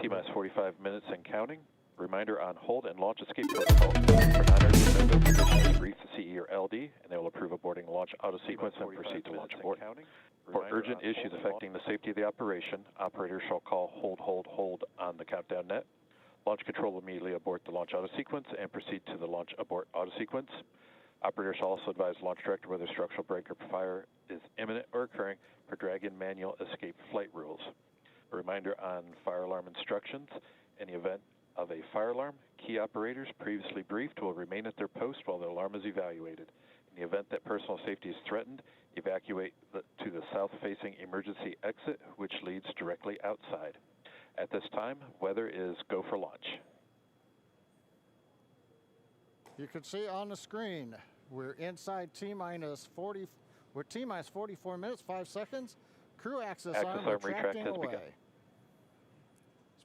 T-minus 45 minutes and counting. Reminder on hold and launch escape protocol. For non-urgent conditions, brief the CE or LD, and they will approve aborting the launch auto sequence and proceed to launch abort. For urgent issues affecting the safety of the operation, operators shall call hold on the countdown net. Launch control will immediately abort the launch auto sequence and proceed to the launch abort auto sequence. Operators shall also advise launch director whether structural break or fire is imminent or occurring per Dragon manual escape flight rules. A reminder on fire alarm instructions. In the event of a fire alarm, key operators previously briefed will remain at their post while the alarm is evaluated. In the event that personal safety is threatened, evacuate to the south-facing emergency exit, which leads directly outside. At this time, weather is go for launch. You can see on the screen, we're inside T-minus 40, we're T-minus 44 minutes, 5 seconds. Crew access arm retracting away.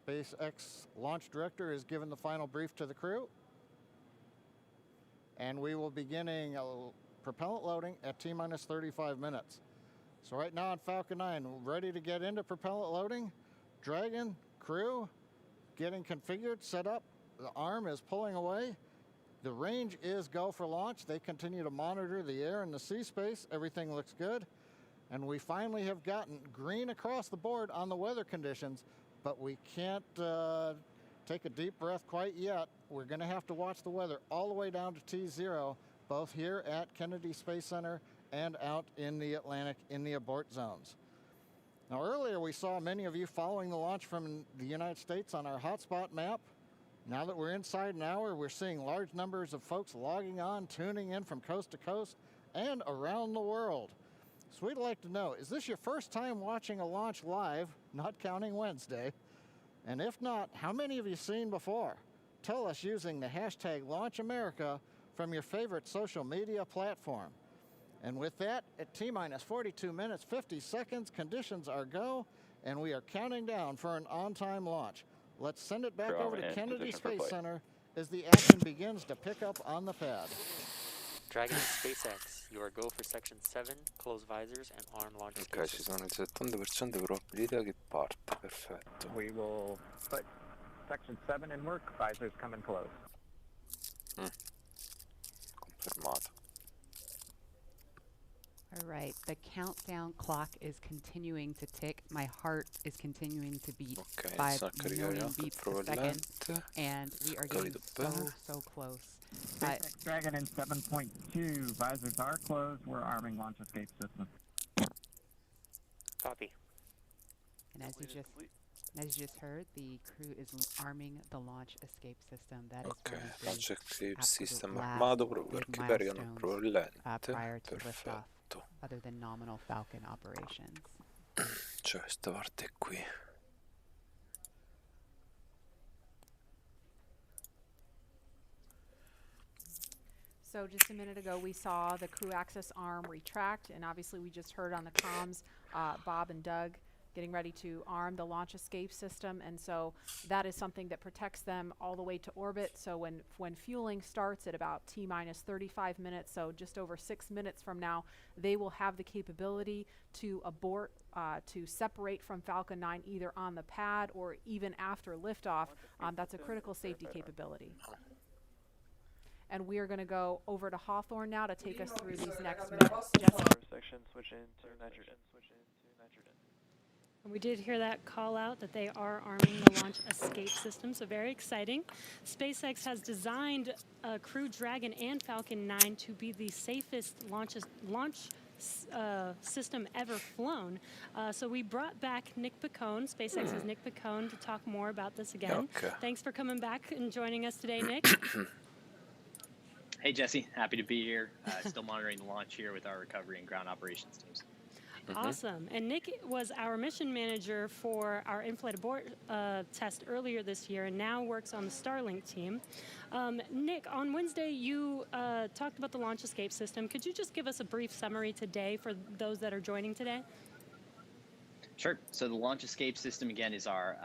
SpaceX launch director is given the final brief to the crew. And we will be beginning propellant loading at T-minus 35 minutes. So right now on Falcon 9, ready to get into propellant loading. Dragon, crew, getting configured, set up. The arm is pulling away. The range is go for launch. They continue to monitor the air and the sea space. Everything looks good. And we finally have gotten green across the board on the weather conditions, but we can't take a deep breath quite yet. We're going to have to watch the weather all the way down to T0, both here at Kennedy Space Center and out in the Atlantic in the abort zones. Now earlier we saw many of you following the launch from the United States on our hotspot map. Now that we're inside an hour, we're seeing large numbers of folks logging on, tuning in from coast to coast and around the world. So we'd like to know, is this your first time watching a launch live, not counting Wednesday? And if not, how many have you seen before? Tell us using the hashtag LaunchAmerica from your favorite social media platform. And with that, at T-minus 42 minutes, 50 seconds, conditions are go, and we are counting down for an on-time launch. Let's send it back over to Kennedy Space Center as the action begins to pick up on the pad. Dragon and SpaceX, you are go for section 7, close visors and arm launch. Ok, ci sono il 70% di probabilità che parta, perfetto. We will put section 7 in work, visors come in close. Confermato. All right, the countdown clock is continuing to tick. My heart is continuing to beat 5 million beats a second, and we are getting so close. SpaceX Dragon in 7.2, visors are closed. We're arming launch escape system. Copy. And as you just heard, the crew is arming the launch escape system. That is Ok, one of the launch escape system last armato proprio big perché variano milestones, probabilmente. prior to liftoff, Perfetto. other than nominal Falcon operations. Cioè questa parte qui. So just a minute ago, we saw the crew access arm retract, and obviously we just heard on the comms, Bob and Doug getting ready to arm the launch escape system, and so that is something that protects them all the way to orbit. So when fueling starts at about T-minus 35 minutes, so just over 6 minutes from now, they will have the capability to abort, to separate from Falcon 9 either on the pad or even after liftoff. That's a critical safety capability. And we are going to go over to Hawthorne now to take us through these next minutes. Jesse? Section, switch into nitrogen. We did hear that call out that they are arming the launch escape system, so very exciting. SpaceX has designed Crew Dragon and Falcon 9 to be the safest launch system ever flown. So we brought back Nick Picone, SpaceX's Nick Picone, to talk more about this again. Okay. Thanks for coming back and joining us today, Nick. Hey, Jesse. Happy to be here. Still monitoring the launch here with our recovery and ground operations teams. Awesome. And Nick was our mission manager for our in-flight abort test earlier this year and now works on the Starlink team. Nick, on Wednesday, you talked about the launch escape system. Could you just give us a brief summary today for those that are joining today? Sure. So the launch escape system, again, is our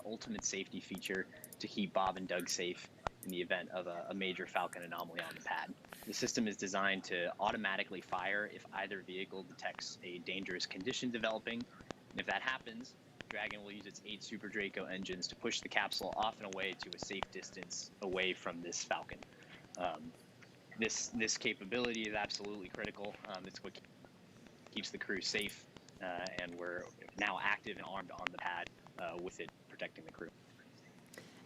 ultimate safety feature to keep Bob and Doug safe in the event of a major Falcon anomaly on the pad. The system is designed to automatically fire if either vehicle detects a dangerous condition developing. And if that happens, Dragon will use its 8 Super Draco engines to push the capsule off and away to a safe distance away from this Falcon. This capability is absolutely critical. It's what keeps the crew safe, and we're now active and armed on the pad with it protecting the crew.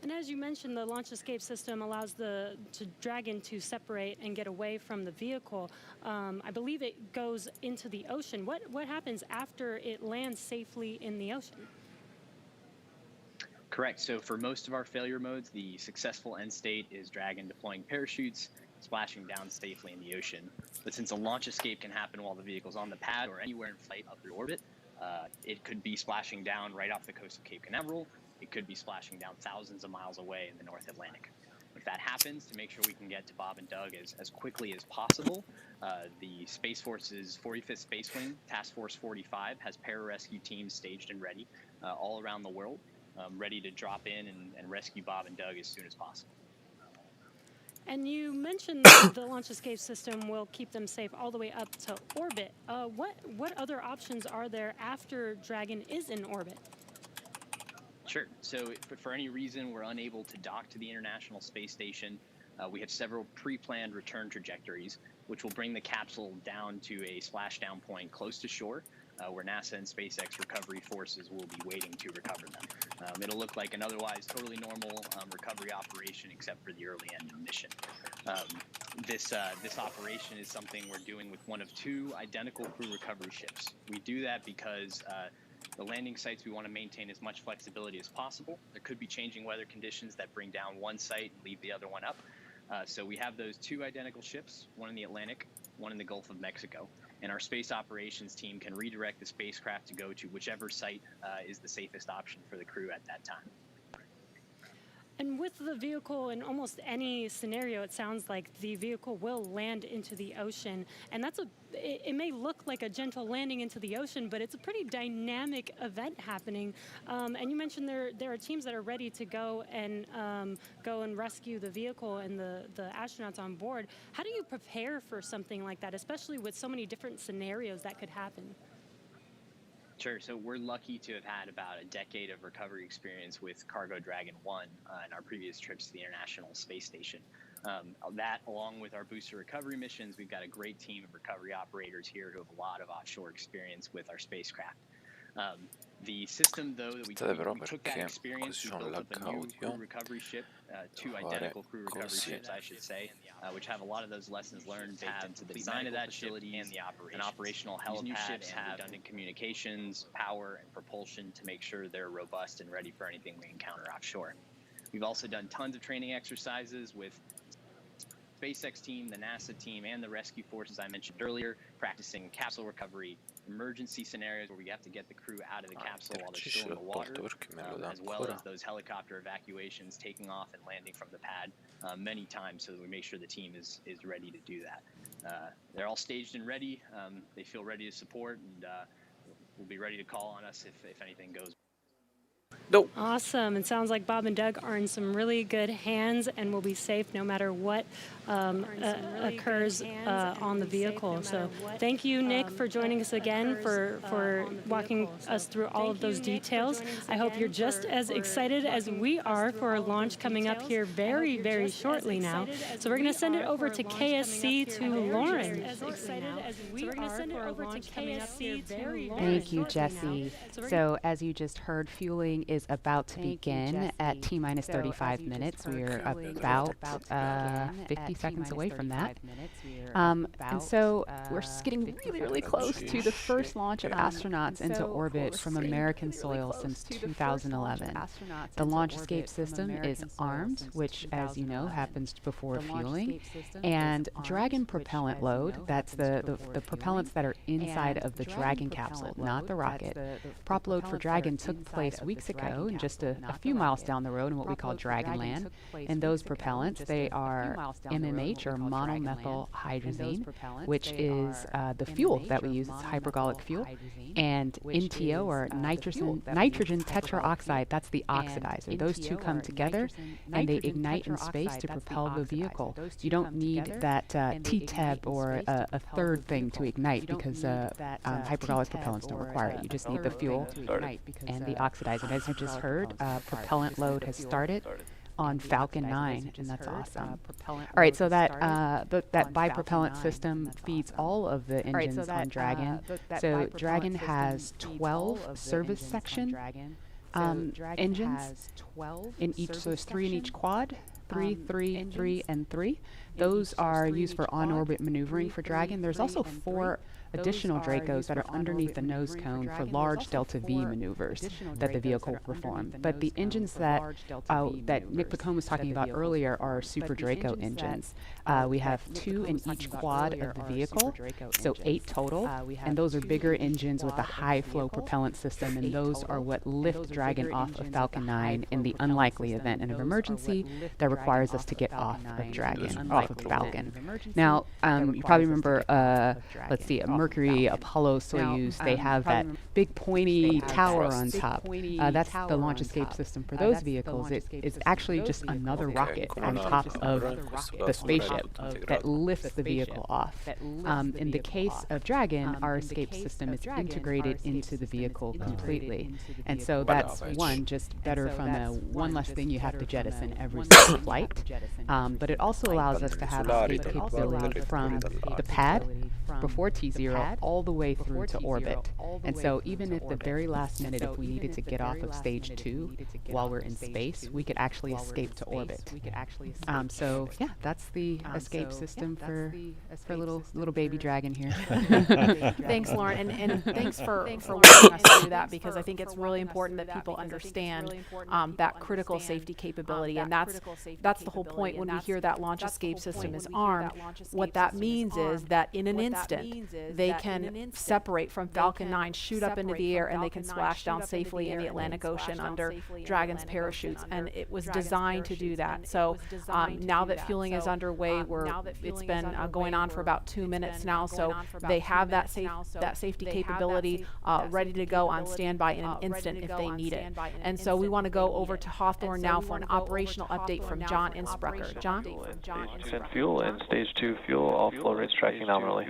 And as you mentioned, the launch escape system allows the Dragon to separate and get away from the vehicle. I believe it goes into the ocean. What happens after it lands safely in the ocean? Correct. So for most of our failure modes, the successful end state is Dragon deploying parachutes, splashing down safely in the ocean. But since a launch escape can happen while the vehicle's on the pad or anywhere in flight up through orbit, it could be splashing down right off the coast of Cape Canaveral. It could be splashing down thousands of miles away in the North Atlantic. If that happens, to make sure we can get to Bob and Doug as quickly as possible, the Space Force's 45th Space Wing, Task Force 45, has pararescue teams staged and ready all around the world, ready to drop in and rescue Bob and Doug as soon as possible. And you mentioned that the launch escape system will keep them safe all the way up to orbit. What other options are there after Dragon is in orbit? Sure. So if for any reason we're unable to dock to the International Space Station, we have several pre-planned return trajectories, which will bring the capsule down to a splashdown point close to shore, where NASA and SpaceX recovery forces will be waiting to recover them. It'll look like an otherwise totally normal recovery operation, except for the early end of the mission. This operation is something we're doing with one of 2 identical crew recovery ships. We do that because the landing sites, we want to maintain as much flexibility as possible. There could be changing weather conditions that bring down one site and leave the other one up. So we have those 2 identical ships, one in the Atlantic, one in the Gulf of Mexico. And our space operations team can redirect the spacecraft to go to whichever site is the safest option for the crew at that time. And with the vehicle, in almost any scenario, it sounds like the vehicle will land into the ocean. And it may look like a gentle landing into the ocean, but it's a pretty dynamic event happening. And you mentioned there are teams that are ready to go and rescue the vehicle and the astronauts on board. How do you prepare for something like that, especially with so many different scenarios that could happen? Sure. So we're lucky to have had about a decade of recovery experience with Cargo Dragon 1 in our previous trips to the International Space Station. That, along with our booster recovery missions, we've got a great team of recovery operators here who have a lot of offshore experience with our spacecraft. The system, though, that we took that experience, we built up a new crew recovery ship, 2 identical crew recovery ships, I should say, which have a lot of those lessons learned baked into the design of that ship and the operation. An operational helipad. These new ships have redundant communications, power, and propulsion to make sure they're robust and ready for anything we encounter offshore. We've also done tons of training exercises with SpaceX team, the NASA team, and the rescue forces I mentioned earlier, practicing capsule recovery, emergency scenarios where we have to get the crew out of the capsule while they're still in the water, as well as those helicopter evacuations, taking off and landing from the pad many times so that we make sure the team is ready to do that. They're all staged and ready. They feel ready to support, and will be ready to call on us if anything goes. Nope. Awesome. It sounds like Bob and Doug are in some really good hands and will be safe no matter what occurs on the vehicle. So thank you, Nick, for joining us again, for walking us through all of those details. I hope you're just as excited as we are for our launch coming up here very, very shortly now. So we're going to send it over to KSC to Lauren. Thank you, Jesse. So as you just heard, fueling is about to begin at T-minus 35 minutes. We're about 50 seconds away from that. And so we're getting really, really close to the first launch of astronauts into orbit from American soil since 2011. The launch escape system is armed, which, as you know, happens before fueling. And Dragon propellant load, that's the propellants that are inside of the Dragon capsule, not the rocket. Prop load for Dragon took place weeks ago and just a few miles down the road in what we call Dragonland. And those propellants, they are MMH, or monomethyl hydrazine hydrazine, which is the fuel that we use. It's hypergolic fuel. And NTO, or nitrogen tetraoxide, that's the oxidizer. Those two come together and they ignite in space to propel the vehicle. You don't need that T-TEB or a third thing to ignite, because hypergolic propellants don't require it. You just need the fuel and the oxidizer. As you just heard, propellant load has started on Falcon 9, and that's awesome. All right, so that bipropellant system feeds all of the engines on Dragon. So Dragon has 12 service section engines in each. So there's 3 in each quad. 3, 3, 3, and 3. Those are used for on-orbit maneuvering for Dragon. There's also 4 additional Dracos that are underneath the nose cone for large delta V maneuvers that the vehicle will perform. But the engines that Nick Pacone was talking about earlier are Super Draco engines. We have 2 in each quad of the vehicle, so 8 total, and those are bigger engines with a high flow propellant system, and those are what lift Dragon off of Falcon 9 in the unlikely event of emergency that requires us to get off of Dragon, off of Falcon. Now, you probably remember, let's see, Mercury, Apollo, Soyuz, they have that big pointy tower on top. That's the launch escape system for those vehicles. It's actually just another rocket on top of the spaceship that lifts the vehicle off. In the case of Dragon, our escape system is integrated into the vehicle completely. And so that's just better from one less thing you have to jettison every single flight. But it also allows us to have escape capability from the pad before T0 all the way through to orbit. And so even at the very last minute, if we needed to get off of stage 2 while we're in space, we could actually escape to orbit. So yeah, that's the escape system for little baby Dragon here. Thanks, Lauren, and thanks for walking us through that, because I think it's really important that people understand that critical safety capability, and that's the whole point when we hear that launch escape system is armed. What that means is that in an instant, they can separate from Falcon 9, shoot up into the air, and they can splash down safely in the Atlantic Ocean under Dragon's parachutes. And it was designed to do that. So now that fueling is underway, it's been going on for about 2 minutes now. So they have that safety capability ready to go on standby in an instant if they need it. And so we want to go over to Hawthorne now for an operational update from John Innsbrucker. John? Stage 2 fuel and stage 2 fuel, all flow rates tracking nominally.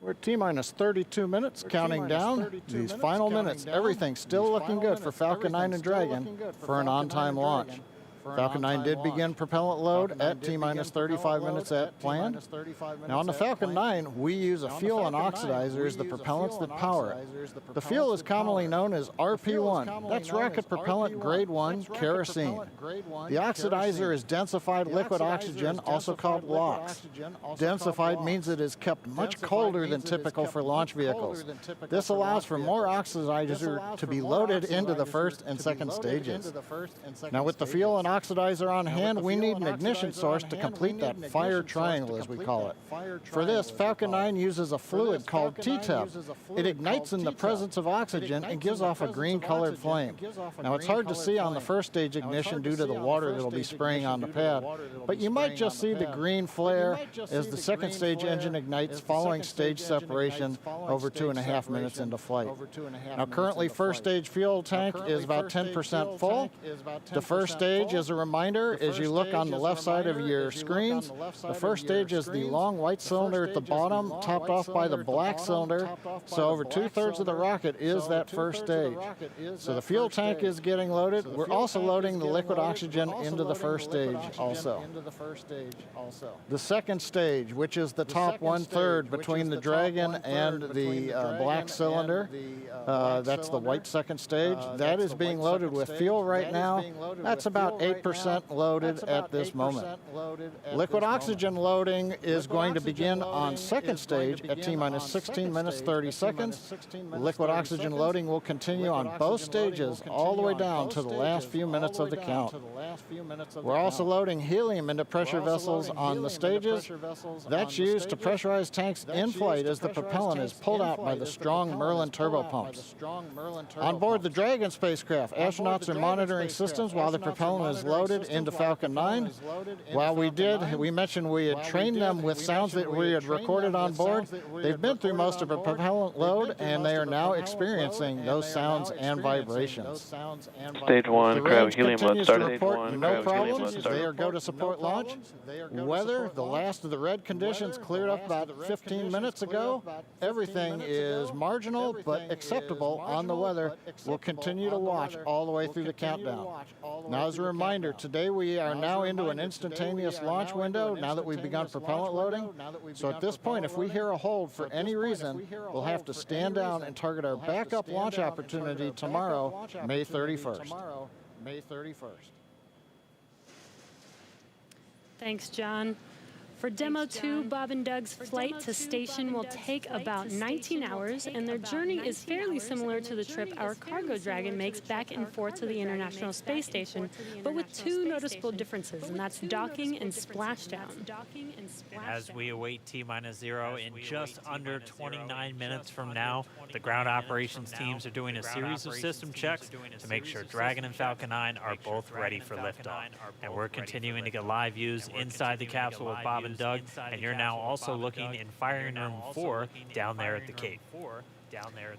We're at T-minus 32 minutes, counting down. These final minutes, everything's still looking good for Falcon 9 and Dragon for an on-time launch. Falcon 9 did begin propellant load at T-minus 35 minutes at planned. Now on the Falcon 9, we use a fuel and oxidizer as the propellants that power it. The fuel is commonly known as RP1. That's rocket propellant grade 1 kerosene. The oxidizer is densified liquid oxygen, also called LOX. Densified means it is kept much colder than typical for launch vehicles. This allows for more oxidizer to be loaded into the first and second stages. Now with the fuel and oxidizer on hand, we need an ignition source to complete that fire triangle, as we call it. For this, Falcon 9 uses a fluid called T-TEB. It ignites in the presence of oxygen and gives off a green-colored flame. Now, it's hard to see on the first stage ignition due to the water that will be spraying on the pad, but you might just see the green flare as the second stage engine ignites following stage separation over 2.5 minutes into flight. Now, currently, first stage fuel tank is about 10% full. The first stage, as a reminder, as you look on the left side of your screens, the first stage is the long white cylinder at the bottom, topped off by the black cylinder. So over 2/3 of the rocket is that first stage. So the fuel tank is getting loaded. We're also loading the liquid oxygen into the first stage also. The second stage, which is the top 1/3 between the Dragon and the black cylinder, that's the white second stage. That is being loaded with fuel right now. That's about 8% loaded at this moment. Liquid oxygen loading is going to begin on second stage at T-minus 16 minutes 30 seconds. Liquid oxygen loading will continue on both stages all the way down to the last few minutes of the count. We're also loading helium into pressure vessels on the stages. That's used to pressurize tanks in flight as the propellant is pulled out by the strong Merlin turbo pumps. On board the Dragon spacecraft, astronauts are monitoring systems while the propellant is loaded into Falcon 9. While we mentioned we had trained them with sounds that we had recorded on board. They've been through most of a propellant load, and they are now experiencing those sounds and vibrations. Stage 1, The grab range helium load continues to started. report no problems. They are go to support launch. Weather, the last of the red conditions cleared up about 15 minutes ago. Everything is marginal but acceptable on the weather. We'll continue to watch all the way through the countdown. Now, as a reminder, today we are now into an instantaneous launch window now that we've begun propellant loading. So at this point, if we hear a hold for any reason, we'll have to stand down and target our backup launch opportunity tomorrow, May 31st. Thanks, John. For Demo 2, Bob and Doug's flight to station will take about 19 hours, and their journey is fairly similar to the trip our Cargo Dragon makes back and forth to the International Space Station, but with two noticeable differences, and that's docking and splashdown. As we await T-minus 0, in just under 29 minutes from now, the ground operations teams are doing a series of system checks to make sure Dragon and Falcon 9 are both ready for liftoff. And we're continuing to get live views inside the capsule with Bob and Doug, and you're now also looking in firing room 4 down there at the Cape.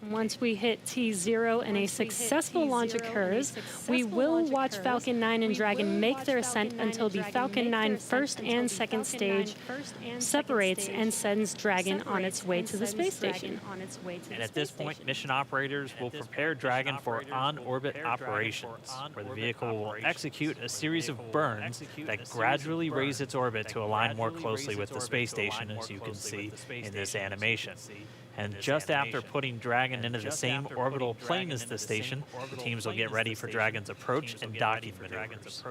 Once we hit T0 and a successful launch occurs, we will watch Falcon 9 and Dragon make their ascent until the Falcon 9 first and second stage separates and sends Dragon on its way to the space station. And at this point, mission operators will prepare Dragon for on-orbit operations, where the vehicle will execute a series of burns that gradually raise its orbit to align more closely with the space station, as you can see in this animation. And just after putting Dragon into the same orbital plane as the station, the teams will get ready for Dragon's approach and docking maneuvers.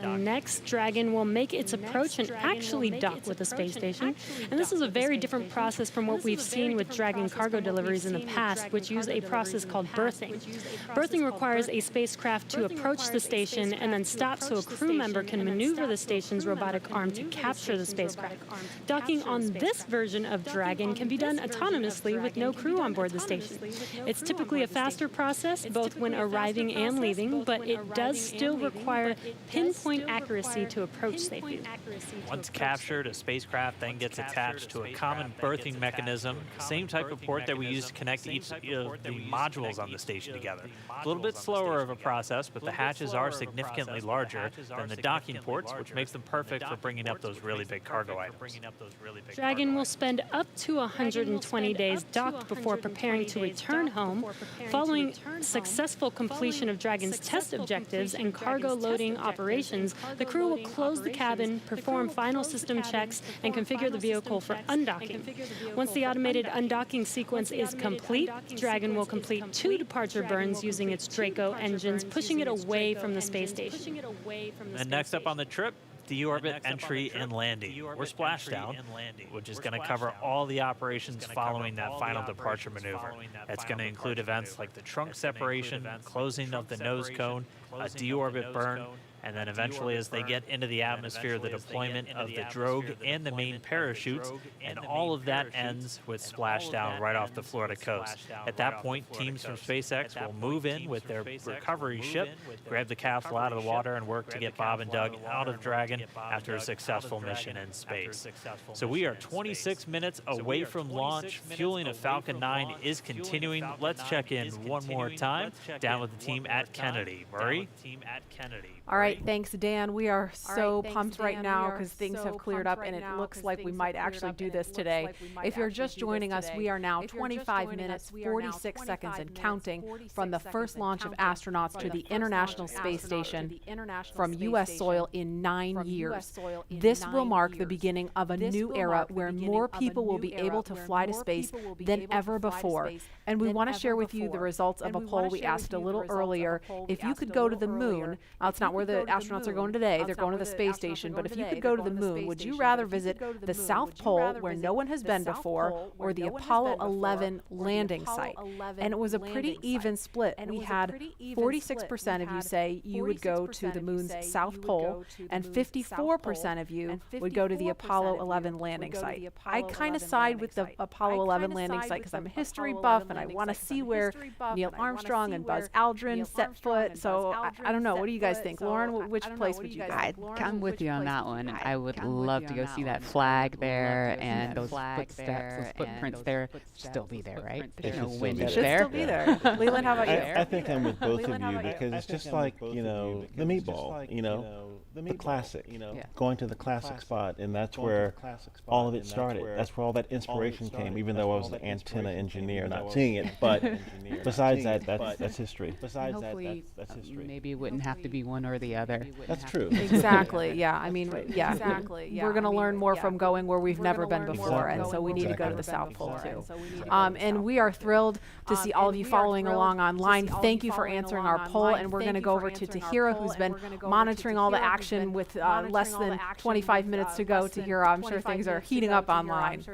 Next, Dragon will make its approach and actually dock with the space station. And this is a very different process from what we've seen with Dragon cargo deliveries in the past, which use a process called berthing. Berthing requires a spacecraft to approach the station and then stop so a crew member can maneuver the station's robotic arm to capture the spacecraft. Docking on this version of Dragon can be done autonomously with no crew on board the station. It's typically a faster process, both when arriving and leaving, but it does still require pinpoint accuracy to approach safely. Once captured, a spacecraft then gets attached to a common berthing mechanism, the same type of port that we use to connect each of the modules on the station together. A little bit slower of a process, but the hatches are significantly larger than the docking ports, which makes them perfect for bringing up those really big cargo items. Dragon will spend up to 120 days docked before preparing to return home. Following successful completion of Dragon's test objectives and cargo loading operations, the crew will close the cabin, perform final system checks, and configure the vehicle for undocking. Once the automated undocking sequence is complete, Dragon will complete 2 departure burns using its Draco engines, pushing it away from the space station. And next up on the trip, deorbit entry and landing, or splashdown, which is going to cover all the operations following that final departure maneuver. That's going to include events like the trunk separation, closing of the nose cone, a deorbit burn, and then eventually as they get into the atmosphere, the deployment of the drogue and the main parachutes, and all of that ends with splashdown right off the Florida coast. At that point, teams from SpaceX will move in with their recovery ship, grab the capsule out of the water, and work to get Bob and Doug out of Dragon after a successful mission in space. So we are 26 minutes away from launch. Fueling of Falcon 9 is continuing. Let's check in one more time down with the team at Kennedy. Murray? All right, thanks, Dan. We are so pumped right now because things have cleared up and it looks like we might actually do this today. If you're just joining us, we are now 25 minutes, 46 seconds and counting from the first launch of astronauts to the International Space Station from U.S. soil in 9 years. This will mark the beginning of a new era where more people will be able to fly to space than ever before. And we want to share with you the results of a poll we asked a little earlier. If you could go to the moon, now it's not where the the astronauts are going today. They're going to the space station. But if you could go to the moon, would you rather visit the South Pole, where no one has been before, or the Apollo 11 landing site? And it was a pretty even split. We had 46% of you say you would go to the moon's South Pole, and 54% of you would go to the Apollo 11 landing site. I kind of side with the Apollo 11 landing site because I'm a history buff and I want to see where Neil Armstrong and Buzz Aldrin set foot. So I don't know. What do you guys think? Lauren, which place would you go? I'm with you on that one. I would love to go see that flag there and those footsteps, those footprints there. Still be there, right? There's no wind there. Should still be there. Leland, how about you? I think I'm with both of you because it's just like, you know, the meatball, you know, the classic, going to the classic spot, and that's where all of it started. That's where all that inspiration came, even though I was the antenna engineer not seeing it. But besides that, that's history. Besides that, that's history. Maybe it wouldn't have to be one or the other. That's true. Exactly. Yeah. I mean, yeah. Exactly. We're going to learn more from going where we've never been before, and so we need to go to the South Pole too. And we are thrilled to see all of you following along online. Thank you for answering our poll, and we're going to go over to Tahira, who's been monitoring all the action with less than 25 minutes to go. Tahira, I'm sure things are heating up online.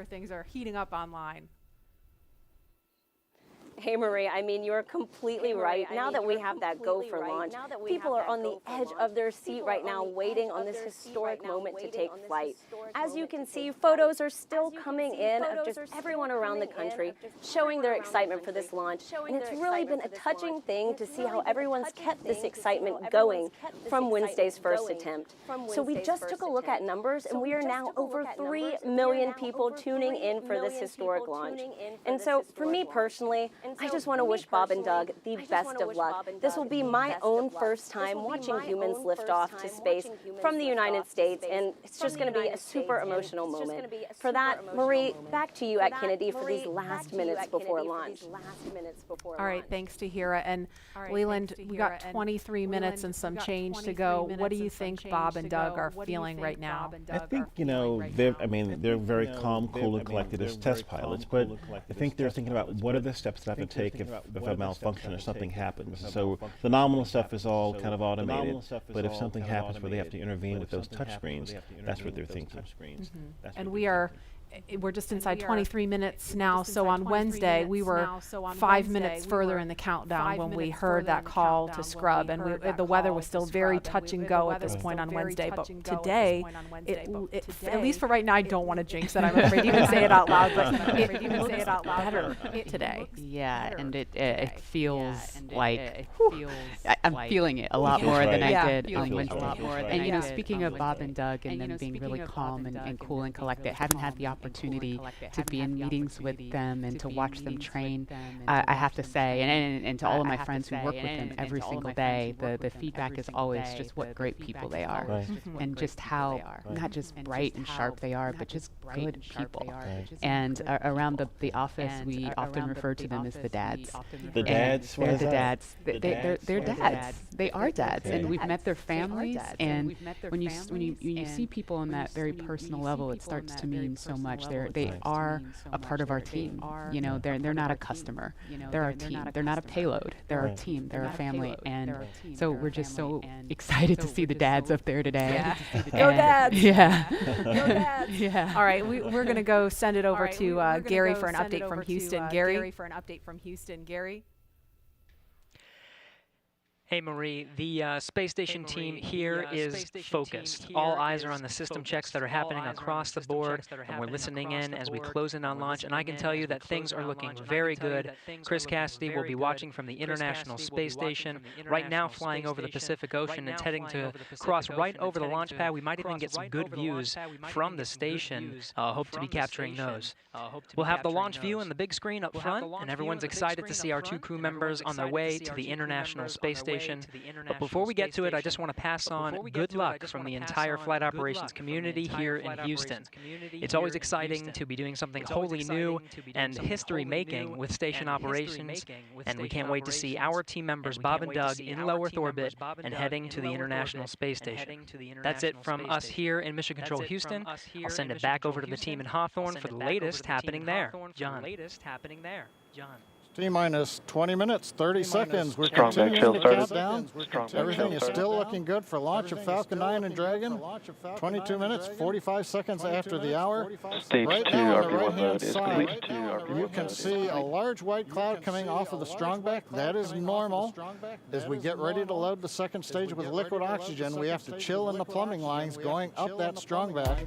Hey Marie, I mean, you're completely right. Now that we have that go for launch, people are on the edge of their seat right now waiting on this historic moment to take flight. As you can see, photos are still coming in of just everyone around the country showing their excitement for this launch. And it's really been a touching thing to see how everyone's kept this excitement going from Wednesday's first attempt. So we just took a look at numbers, and we are now over 3 million people tuning in for this historic launch. And so for me personally, I just want to wish Bob and Doug the best of luck. This will be my own first time watching humans lift off to space from the United States, and it's just going to be a super emotional moment. For that, Marie, back to you at Kennedy for these last minutes before launch. All right, thanks, Tahira. And Leland, we got 23 minutes and some change to go. What do you think Bob and Doug are feeling right now? I think, you know, they're very calm, cool, and collected as test pilots, but I think they're thinking about what are the steps that I have to take if a malfunction or something happens. So the nominal stuff is all kind of automated, but if something happens where they have to intervene with those touch screens, that's what they're thinking. And we're just inside 23 minutes now, so on Wednesday we were 5 minutes further in the countdown when we heard that call to scrub, and the weather was still very touch and go at this point on Wednesday. But today, at least for right now, I don't want to jinx it. I'm afraid to even say it out loud, but it looks better today. Yeah, and it feels like I'm feeling it a lot more than I did on Wednesday. And you know, speaking of Bob and Doug and them being really calm and cool and collected, having had the opportunity to be in meetings with them and to watch them train, I have to say, and to all of my friends who work with them every single day, the feedback is always just what great people they are, and just how not just bright and sharp they are, but just good people. And around the office, we often refer to them as the dads. The dads? They're the dads. They're dads. They are dads, and we've met their families. And when you see people on that very personal level, it starts to mean so much. They are a part of our team. You know, they're not a customer. They're our team. They're not a payload. They're our team. They're our family. And so we're just so excited to see the dads up there today. Go dads! Yeah. Go dads! Yeah. All right, we're going to go send it over to Gary for an update from Houston. Gary? Hey Marie, the space station team here is focused. All eyes are on the system checks that are happening across the board, and we're listening in as we close in on launch, and I can tell you that things are looking very good. Chris Cassidy will be watching from the International Space Station, right now flying over the Pacific Ocean and heading to cross right over the launch pad. We might even get some good views from the station. Hope to be capturing those. We'll have the launch view on the big screen up front, and everyone's excited to see our 2 crew members on their way to the International Space Station. But before we get to it, I just want to pass on good luck from the entire flight operations community here in Houston. It's always exciting to be doing something wholly new and history-making with station operations, and we can't wait to see our team members Bob and Doug in low Earth orbit and heading to the International Space Station. That's it from us here in Mission Control Houston. I'll send it back over to the team in Hawthorne for the latest happening there. John. T-minus 20 minutes, 30 seconds. We're Strong back continuing tail to started. count down. Strong back Everything tail is started. still looking good for launch of Falcon 9 and Dragon. 22 minutes, 45 seconds after the hour. Stage Right 2 now on the RP1 right-hand load is side, complete. you can see a large white cloud coming off of the strongback. That is normal. As we get ready to load the second stage with liquid oxygen, we have to chill in the plumbing lines going up that strongback.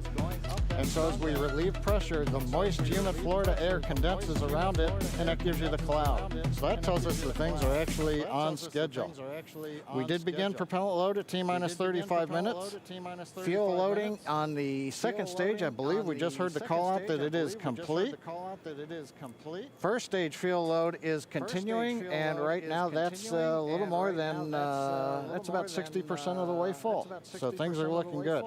And so as we relieve pressure, the moist, humid Florida air condenses around it, and that gives you the cloud. So that tells us that things are actually on schedule. We did begin propellant load at T-minus 35 minutes. Fuel loading on the second stage, I believe we just heard the call out that it is complete. First stage fuel load is continuing, and right now that's a little more than, that's about 60% of the way full. So things are looking good.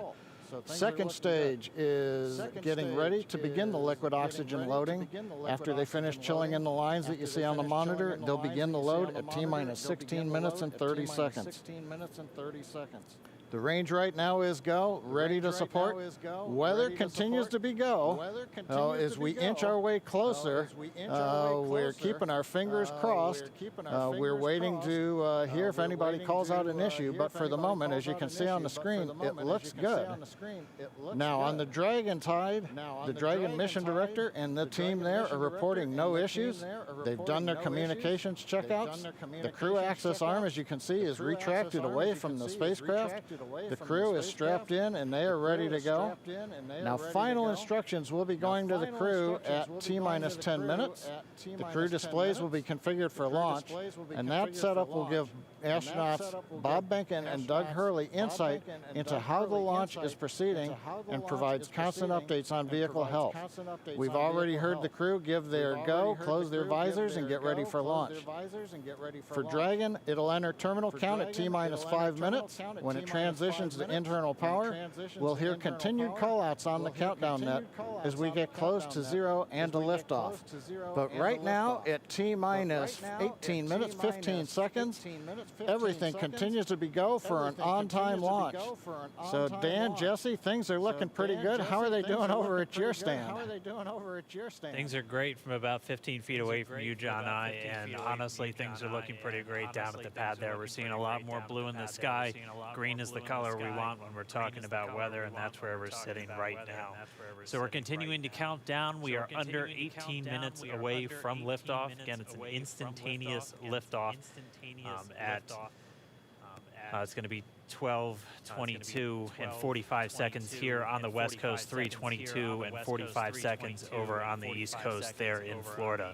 Second stage is getting ready to begin the liquid oxygen loading. After they finish chilling in the lines that you see on the monitor, they'll begin the load at T-minus 16 minutes and 30 seconds. The range right now is go, ready to support. Weather continues to be go. As we inch our way closer, we're keeping our fingers crossed. We're waiting to hear if anybody calls out an issue, but for the moment, as you can see on the screen, it looks good. Now on the Dragon side, the Dragon mission director and the team there are reporting no issues. They've done their communications checkouts. The crew access arm, as you can see, is retracted away from the spacecraft. The crew is strapped in and they are ready to go. Now final instructions will be going to the crew at T-minus 10 minutes. The crew displays will be configured for launch, and that setup will give astronauts Bob Benkin and Doug Hurley insight into how the launch is proceeding and provides constant updates on vehicle health. We've already heard the crew give their go, close their visors, and get ready for launch. For Dragon, it'll enter terminal count at T-minus 5 minutes. When it transitions to internal power, we'll hear continued call-outs on the countdown net as we get close to zero and to liftoff. But right now, at T-minus 18 minutes, 15 seconds, everything continues to be go for an on-time launch. So Dan, Jesse, things are looking pretty good. How are they doing over at your stand? Things are great from about 15 feet away from you, John, and honestly, things are looking pretty great down at the pad there. We're seeing a lot more blue in the sky. Green is the color we want when we're talking about weather, and that's where we're sitting right now. So we're continuing to count down. We are under 18 minutes away from liftoff. Again, it's an instantaneous liftoff it's going to be 12:22 and 45 seconds here on the West Coast, 3:22 and 45 seconds over on the East Coast there in Florida.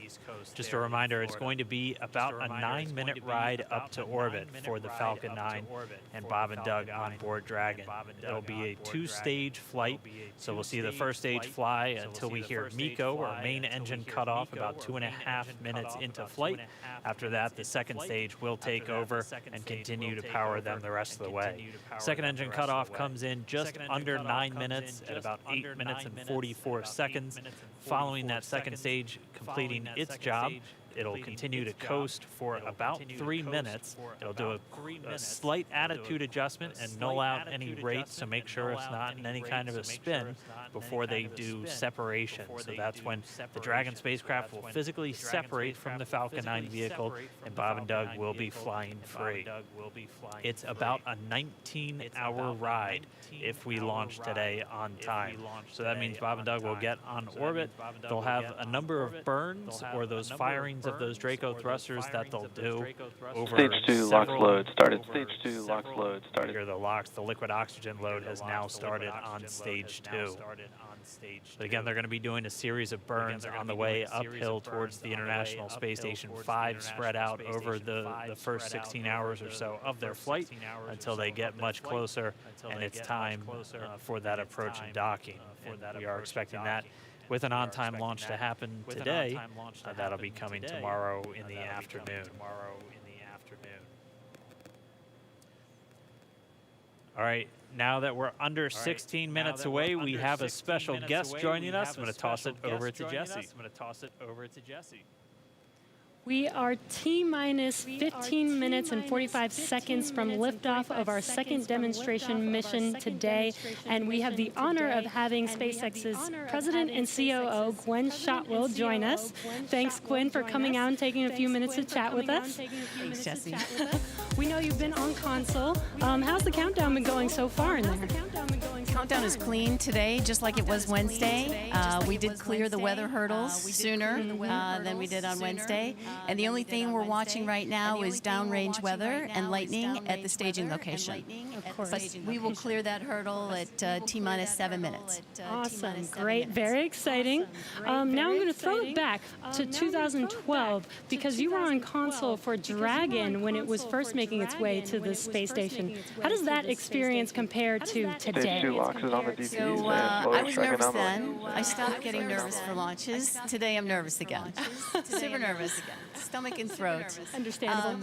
Just a reminder, it's going to be about a 9-minute ride up to orbit for the Falcon 9 and Bob and Doug on board Dragon. It'll be a 2-stage flight, so we'll see the first stage fly until we hear MECO, or main engine cutoff, about 2.5 minutes into flight. After that, the second stage will take over and continue to power them the rest of the way. Second engine cutoff comes in just under 9 minutes at about 8 minutes and 44 seconds. Following that second stage completing its job, it'll continue to coast for about 3 minutes. It'll do a slight attitude adjustment and null out any rate, so make sure it's not in any kind of a spin before they do separation. So that's when the Dragon spacecraft will physically separate from the Falcon 9 vehicle, and Bob and Doug will be flying free. It's about a 19-hour ride if we launch today on time. So that means Bob and Doug will get on orbit. They'll have a number of burns, or those firings of those Draco thrusters that they'll do over Stage 2 LOX load started. Stage 2 LOX load started. Here the LOX, the liquid oxygen load has now started on stage 2. But again, they're going to be doing a series of burns on the way uphill towards the International Space Station 5, spread out over the first 16 hours or so of their flight until they get much closer and it's time for that approach and docking. And we are expecting that with an on-time launch to happen today. That'll be coming tomorrow in the afternoon. All right, now that we're under 16 minutes away, we have a special guest joining us. I'm going to toss it over to Jesse. We are T-minus 15 minutes and 45 seconds from liftoff of our second demonstration mission today, and we have the honor of having SpaceX's President and COO, Gwen Shotwell, join us. Thanks, Gwen, for coming out and taking a few minutes to chat with us. Thanks, Jesse. We know you've been on console. How's the countdown been going so far in there? Countdown is clean today, just like it was Wednesday. We did clear the weather hurdles sooner than we did on Wednesday. And the only thing we're watching right now is downrange weather and lightning at the staging location. Of course. But we will clear that hurdle at T-minus 7 minutes. Awesome. Great. Very exciting. Now I'm going to throw it back to 2012 because you were on console for Dragon when it was first making its way to the space station. How does that experience compare to today? So I was nervous then. I stopped getting nervous for launches. Today I'm nervous again. Super nervous again. Stomach and throat. Understandable.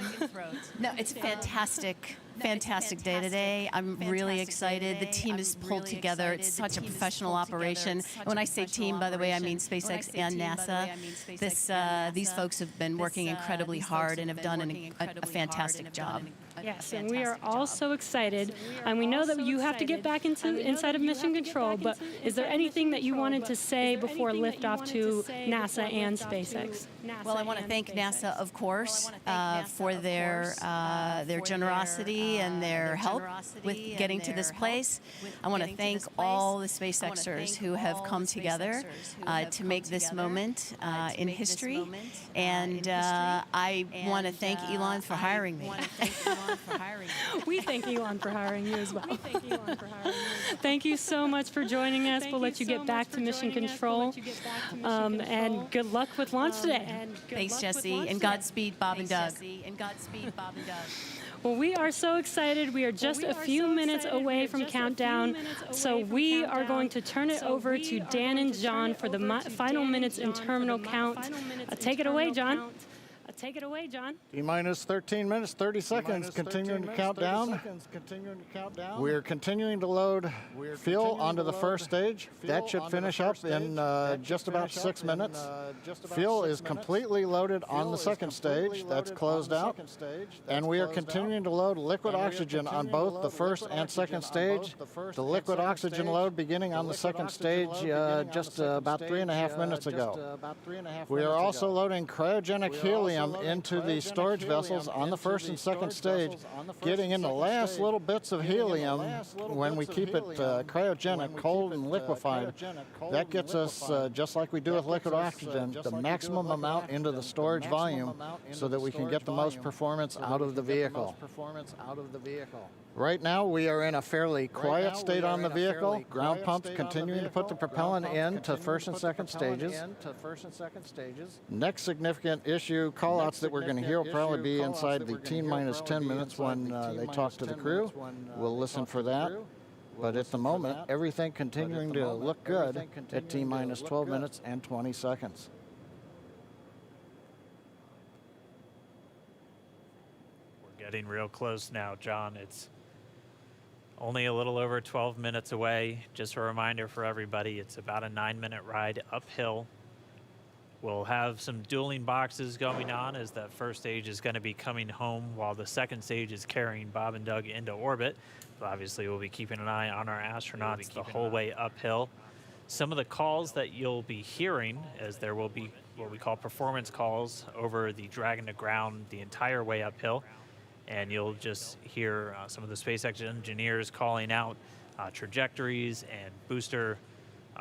No, it's a fantastic day today. I'm really excited. The team is pulled together. It's such a professional operation. And when I say team, by the way, I mean SpaceX and NASA. These folks have been working incredibly hard and have done a fantastic job. Yes, and we are all so excited. And we know that you have to get back inside of mission control, but is there anything that you wanted to say before liftoff to NASA and SpaceX? Well, I want to thank NASA, of course, for their generosity and their help with getting to this place. I want to thank all the SpaceXers who have come together to make this moment in history. And I want to thank Elon for hiring me. We thank Elon for hiring you as well. Thank you so much for joining us. We'll let you get back to mission control. And good luck with launch today. Thanks, Jesse. And Godspeed, Bob and Doug. Well, we are so excited. We are just a few minutes away from countdown. So we are going to turn it over to Dan and John for the final minutes in terminal count. Take it away, John. T-minus 13 minutes, 30 seconds, continuing to count down. We're continuing to load fuel onto the first stage. That should finish up in just about 6 minutes. Fuel is completely loaded on the second stage. That's closed out. And we are continuing to load liquid oxygen on both the first and second stage. The liquid oxygen load beginning on the second stage just about 3.5 minutes ago. We are also loading cryogenic helium into the storage vessels on the first and second stage, getting in the last little bits of helium when we keep it cryogenic, cold and liquefied. That gets us, just like we do with liquid oxygen, the maximum amount into the storage volume so that we can get the most performance out of the vehicle. Right now, we are in a fairly quiet state on the vehicle. Ground pumps continuing to put the propellant in to first and second stages. Next significant issue callouts that we're going to hear will probably be inside the T-minus 10 minutes when they talk to the crew. We'll listen for that. But at the moment, everything continuing to look good at T-minus 12 minutes and 20 seconds. We're getting real close now, John. It's only a little over 12 minutes away. Just a reminder for everybody, it's about a 9-minute ride uphill. We'll have some dueling boxes going on as that first stage is going to be coming home while the second stage is carrying Bob and Doug into orbit. But obviously, we'll be keeping an eye on our astronauts the whole way uphill. Some of the calls that you'll be hearing, as there will be what we call performance calls over the Dragon to ground the entire way uphill. And you'll just hear some of the SpaceX engineers calling out trajectories and booster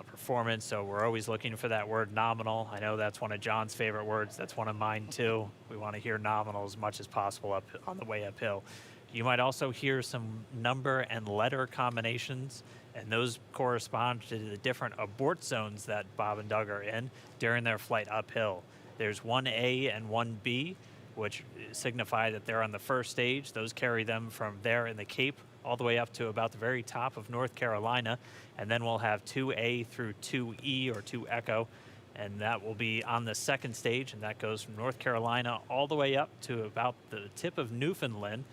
performance. So we're always looking for that word nominal. I know that's one of John's favorite words. That's one of mine too. We want to hear nominal as much as possible up on the way uphill. You might also hear some number and letter combinations, and those correspond to the different abort zones that Bob and Doug are in during their flight uphill. There's 1A and 1B, which signify that they're on the first stage. Those carry them from there in the Cape all the way up to about the very top of North Carolina. And then we'll have 2A through 2E or 2 Echo, and that will be on the second stage, and that goes from North Carolina all the way up to about the tip of Newfoundland,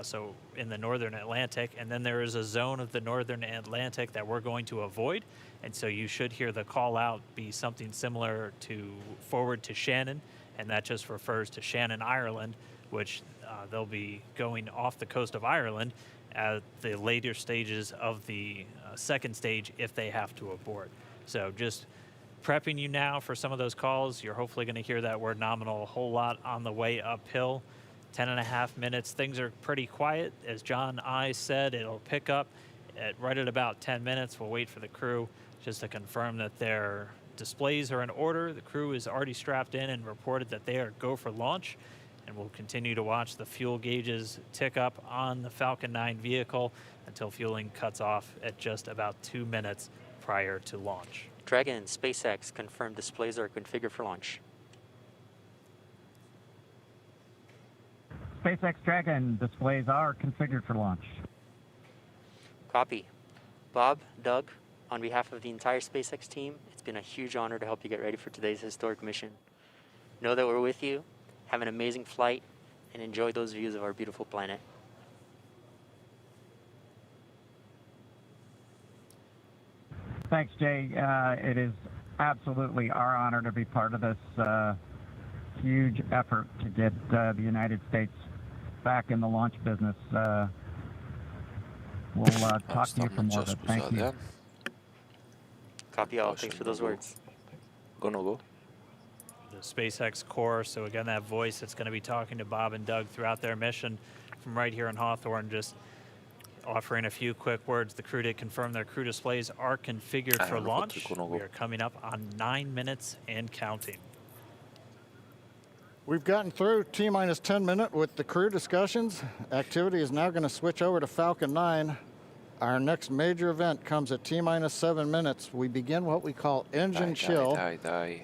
so in the northern Atlantic. And then there is a zone of the northern Atlantic that we're going to avoid, and so you should hear the call out be something similar to forward to Shannon, and that just refers to Shannon, Ireland, which they'll be going off the coast of Ireland at the later stages of the second stage if they have to abort. So just prepping you now for some of those calls. You're hopefully going to hear that word nominal a whole lot on the way uphill. 10.5 minutes. Things are pretty quiet. As John I said, it'll pick up right at about 10 minutes. We'll wait for the crew just to confirm that their displays are in order. The crew is already strapped in and reported that they are go for launch. And we'll continue to watch the fuel gauges tick up on the Falcon 9 vehicle until fueling cuts off at just about 2 minutes prior to launch. Dragon and SpaceX confirmed displays are configured for launch. SpaceX Dragon displays are configured for launch. Copy. Bob, Doug, on behalf of the entire SpaceX team, it's been a huge honor to help you get ready for today's historic mission. Know that we're with you. Have an amazing flight and enjoy those views of our beautiful planet. Thanks, Jay. It is absolutely our honor to be part of this huge effort to get the United States back in the launch business. We'll talk to you for more of it. Thank you. Copy all. Thanks for those words. Gonna go. The SpaceX core, so again, that voice that's going to be talking to Bob and Doug throughout their mission from right here in Hawthorne, just offering a few quick words. The crew did confirm their crew displays are configured for launch. We are coming up on 9 minutes and counting. We've gotten through T-minus 10 minute with the crew discussions. Activity is now going to switch over to Falcon 9. Our next major event comes at T-minus 7 minutes. We begin what we call engine chill.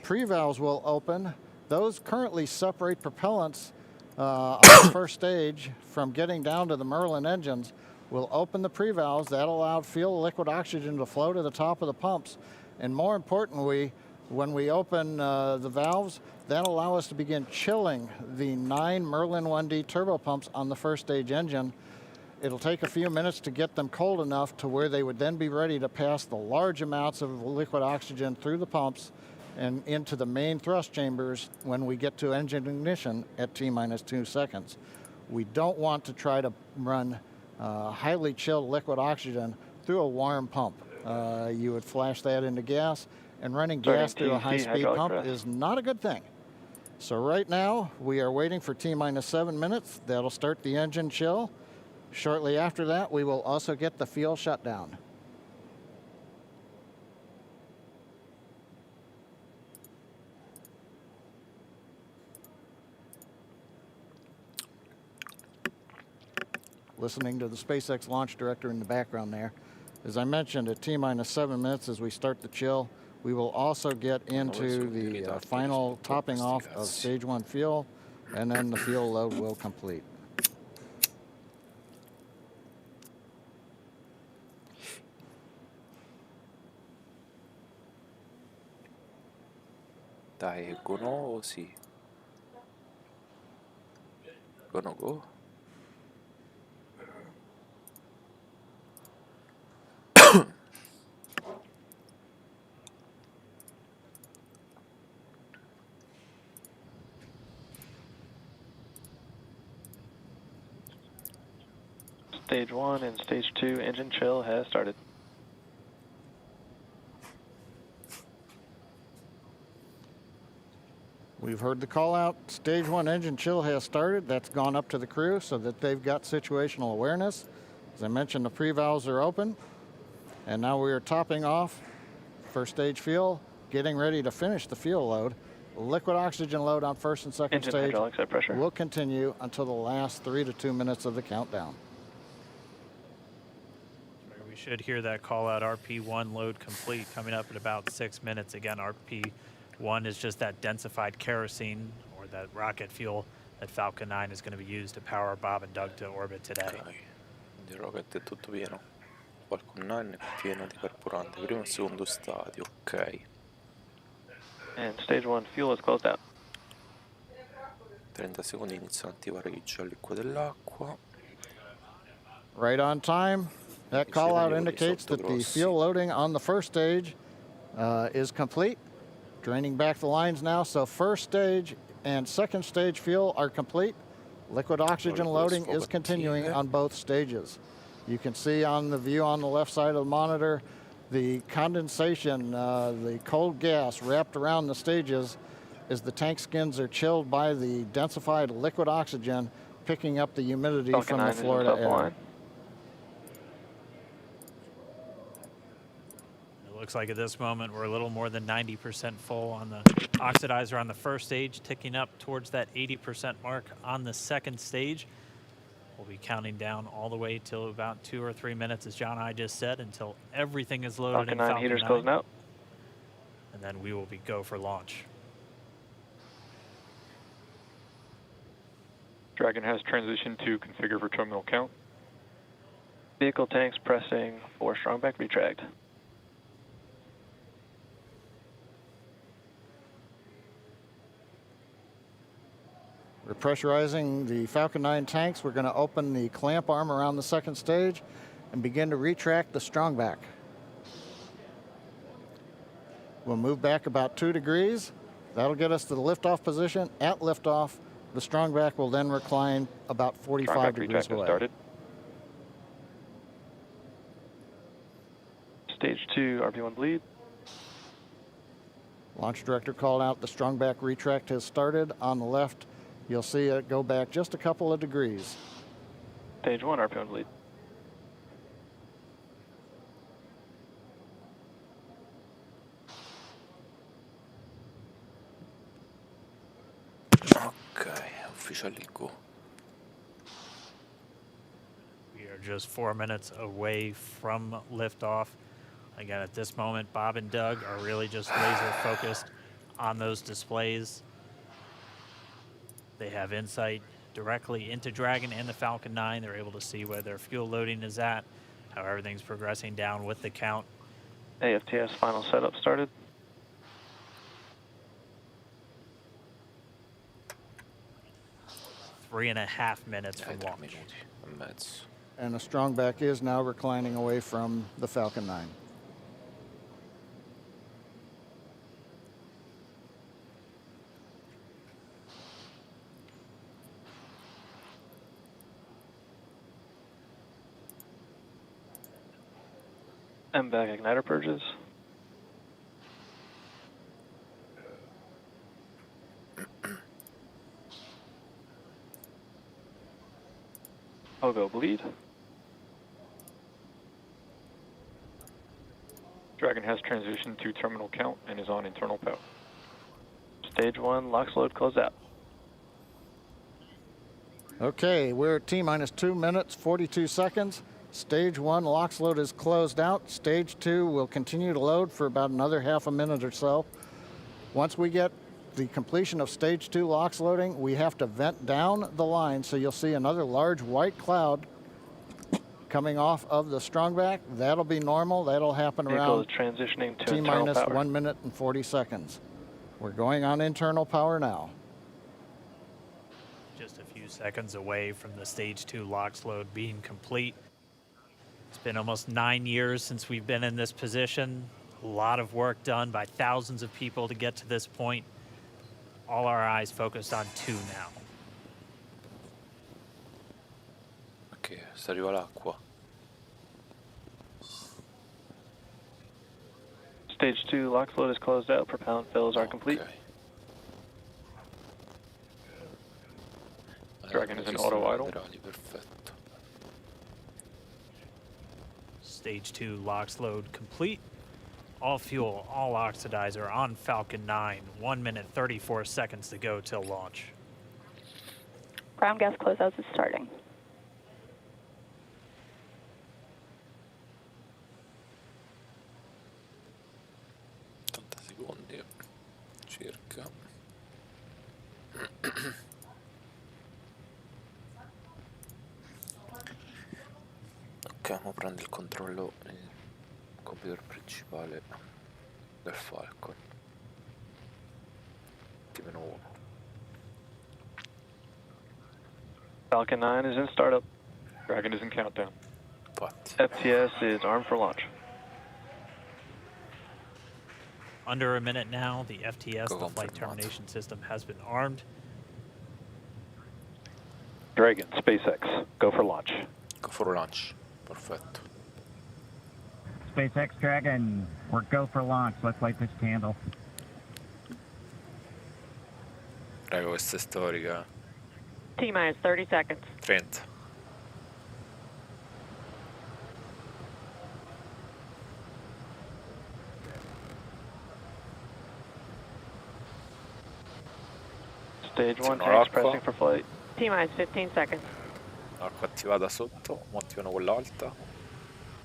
Pre-valves will open. Those currently separate propellants on the first stage from getting down to the Merlin engines. We'll open the pre-valves. That allowed fuel liquid oxygen to flow to the top of the pumps. And more importantly, when we open the valves, that allow us to begin chilling the 9 Merlin 1D turbo pumps on the first stage engine. It'll take a few minutes to get them cold enough to where they would then be ready to pass the large amounts of liquid oxygen through the pumps and into the main thrust chambers when we get to engine ignition at T-minus 2 seconds. We don't want to try to run highly chilled liquid oxygen through a warm pump. You would flash that into gas, and running gas through a high-speed pump is not a good thing. So right now, we are waiting for T-minus 7 minutes. That'll start the engine chill. Shortly after that, we will also get the fuel shutdown. Listening to the SpaceX launch director in the background there. As I mentioned, at T-minus 7 minutes as we start the chill, we will also get into the final topping off of stage 1 fuel, and then the fuel load will complete. Dai, go, sì. Gonna go. Stage 1 and Stage 2 engine chill has started. We've heard the call out. Stage 1 engine chill has started. That's gone up to the crew so that they've got situational awareness. As I mentioned, the pre-valves are open. And now we are topping off first stage fuel, getting ready to finish the fuel load. Liquid oxygen load on first and second Engine stage hydraulics at pressure. will continue until the last 3 to 2 minutes of the countdown. We should hear that call out RP1 load complete coming up at about 6 minutes. Again, RP1 is just that densified kerosene or that rocket fuel that Falcon 9 is going to be used to power Bob and Doug to orbit today. Il rocket è tutto pieno. Falcon 9 è pieno di carburante, primo e secondo stadio, ok. And Stage 1 fuel is closed out. 30 secondi inizia ad attivare il gel liquido dell'acqua. Right on time. That call out indicates that the fuel loading on the first stage is complete. Draining back the lines now. So first stage and second stage fuel are complete. Liquid oxygen loading is continuing on both stages. You can see on the view on the left side of the monitor the condensation, the cold gas wrapped around the stages as the tank skins are chilled by the densified liquid oxygen, picking up the humidity from the Florida air. It looks like at this moment we're a little more than 90% full on the oxidizer on the first stage, ticking up towards that 80% mark on the second stage. We'll be counting down all the way till about 2 or 3 minutes, as John and I just said, until everything is loaded in Falcon 9. Heaters closing out. And then we will be go for launch. Dragon has transitioned to configure for terminal count. Vehicle tanks pressing for strongback retract. We're pressurizing the Falcon 9 tanks. We're going to open the clamp arm around the second stage and begin to retract the strongback. We'll move back about 2 degrees. That'll get us to the liftoff position. At liftoff, the strongback will then recline about 45 degrees away. Started. Stage 2, RB1 bleed. Launch director called out the strongback retract has started. On the left, you'll see it go back just a couple of degrees. Stage 1, RB1 bleed. Okay, officially go. We are just 4 minutes away from liftoff. Again, at this moment, Bob and Doug are really just laser focused on those displays. They have insight directly into Dragon and the Falcon 9. They're able to see where their fuel loading is at, how everything's progressing down with the count. AFTS final setup started. Three and a half minutes from launch. And the strongback is now reclining away from the Falcon 9. MVAC igniter purges. Go bleed. Dragon has transitioned to terminal count and is on internal power. Stage 1, locks load, close out. Okay, we're at T-minus 2 minutes, 42 seconds. Stage 1 LOX load is closed out. Stage 2 will continue to load for about another half a minute or so. Once we get the completion of Stage 2 LOX loading, we have to vent down the line, so you'll see another large white cloud coming off of the strongback. That'll be normal. That'll happen around transitioning to T-minus 1 minute and 40 seconds. We're going on internal power now. Just a few seconds away from the Stage 2 LOX load being complete. It's been almost 9 years since we've been in this position. A lot of work done by thousands of people to get to this point. All our eyes focused on 2 now. Ok, se arriva l'acqua. Stage 2 LOX load is closed out. Propellant fills are complete. Dragon is in auto idle. Perfetto. Stage 2 LOX load complete. All fuel, all oxidizer on Falcon 9. 1 minute, 34 seconds to go till launch. Ground gas closeouts is starting. Secondi circa. Ok, ora prendo il controllo, il computer principale del Falcon. T-1. Falcon 9 is in startup. Dragon is in countdown. FTS is armed for launch. Under a minute now, the FTS, the flight termination system, has been armed. Dragon, SpaceX, go for launch. Go for launch. Perfetto. SpaceX Dragon, we're go for launch. Let's light this candle. Raga, questa è storica. T-minus 30 seconds. 30. Stage 1, tanks pressing for flight. T-minus 15 seconds. Acqua attivata sotto, mo attivano quella alta.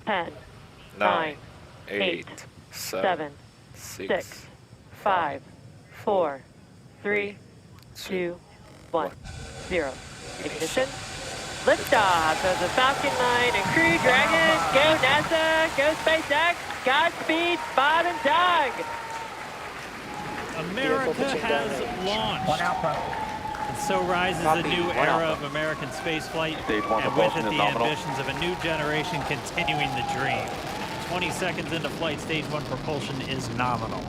10, 9, 8, 7, 6, 5, 4, 3, 2, 1, 0. Ignition. Liftoff of the Falcon 9 and Crew Dragon. Go NASA, go SpaceX. Godspeed, Bob and Doug. America has launched. And so rises a new era of American spaceflight, and with it the ambitions of a new generation continuing the dream. 20 seconds into flight, stage 1 propulsion is nominal.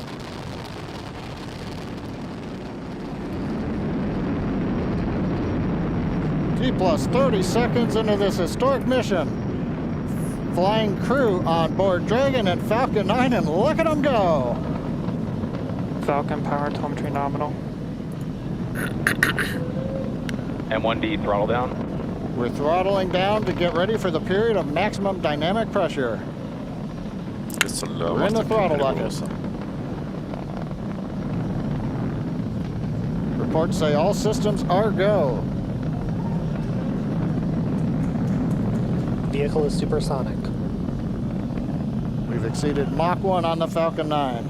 T plus 30 seconds into this historic mission. Flying crew on board Dragon and Falcon 9, and look at them go. Falcon power telemetry nominal. M1D throttle down. We're throttling down to get ready for the period of maximum dynamic pressure. We're in the throttle bucket. Reports say all systems are go. Vehicle is supersonic. We've exceeded Mach 1 on the Falcon 9.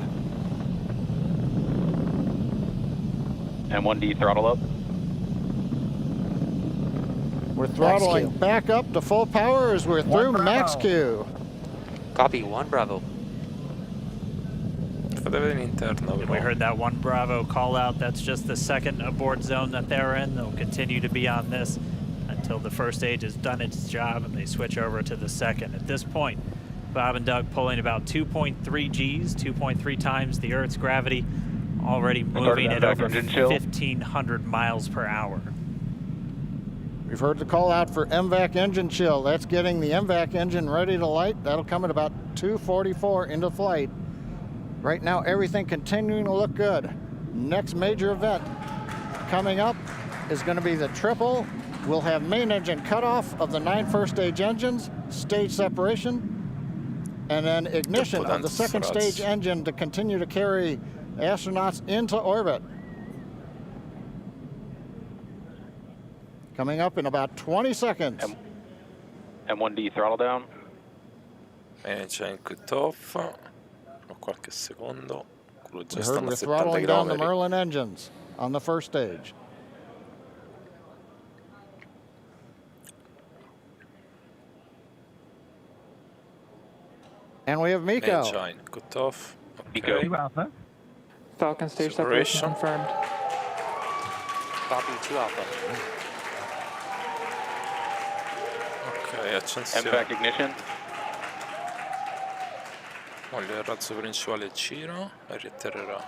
M1D throttle up. We're throttling back up to full power as we're through max Q. Copy, 1 Bravo. We heard that 1 Bravo call out. That's just the second abort zone that they're in. They'll continue to be on this until the first stage has done its job and they switch over to the second. At this point, Bob and Doug pulling about 2.3 Gs, 2.3 times the Earth's gravity, already moving at over 1,500 miles per hour. We've heard the call out for MVAC engine chill. That's getting the MVAC engine ready to light. That'll come at about 2:44 into flight. Right now, everything continuing to look good. Next major event coming up is going to be the triple. We'll have main engine cutoff of the 9 first stage engines, stage separation, and then ignition of the second stage engine to continue to carry astronauts into orbit. Coming up in about 20 seconds. M1D throttle down. C'è il cut-off. Fra qualche secondo. Quello già We stanno heard a we're 70 throttling down the km. Merlin engines on the first stage. And we have Miko. Engine cut-off. Miko. Okay. 2 Alpha. Falcon stage separation confirmed. Copy, 2 Alpha. Ok, accensione. MVAC ignition. Voglio il razzo principale Ciro e riatterrerà.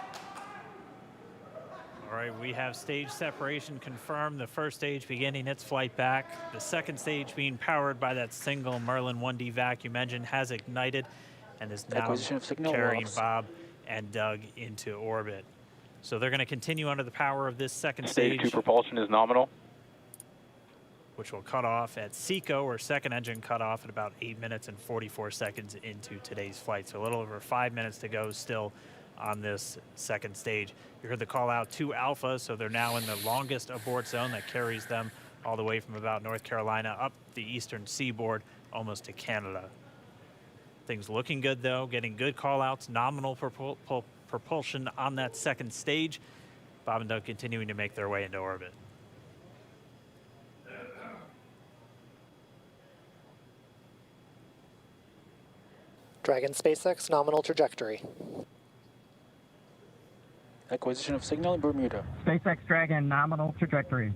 All right, we have stage separation confirmed. The first stage beginning its flight back. The second stage being powered by that single Merlin 1D vacuum engine has ignited and is now carrying Bob and Doug into orbit. So they're going to continue under the power of this second Stage stage, 2 propulsion is nominal. which will cut off at SECO, or second engine cut off at about 8 minutes and 44 seconds into today's flight. So a little over 5 minutes to go still on this second stage. You heard the call out 2 Alpha, so they're now in the longest abort zone that carries them all the way from about North Carolina up the eastern seaboard almost to Canada. Things looking good though, getting good call outs, nominal propulsion on that second stage. Bob and Doug continuing to make their way into orbit. Dragon SpaceX nominal trajectory. Acquisition of signal in Bermuda. SpaceX Dragon nominal trajectory.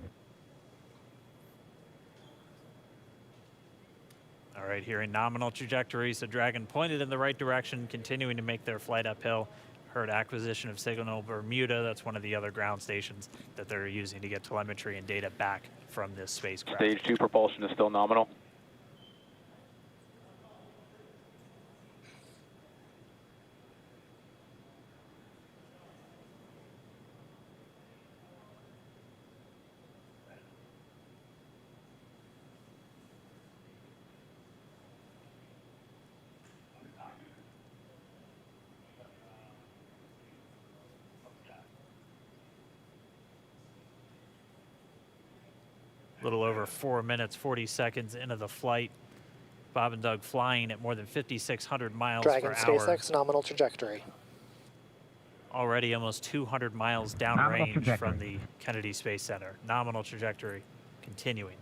All right, here in nominal trajectory, so Dragon pointed in the right direction, continuing to make their flight uphill. heard acquisition of signal Bermuda. That's one of the other ground stations that they're using to get telemetry and data back from this spacecraft. Stage 2 propulsion is still nominal. A little over 4 minutes, 40 seconds into the flight. Bob and Doug flying at more than 5,600 miles Dragon per hour. SpaceX nominal trajectory. Already almost 200 miles downrange from the Kennedy Space Center. Nominal trajectory continuing.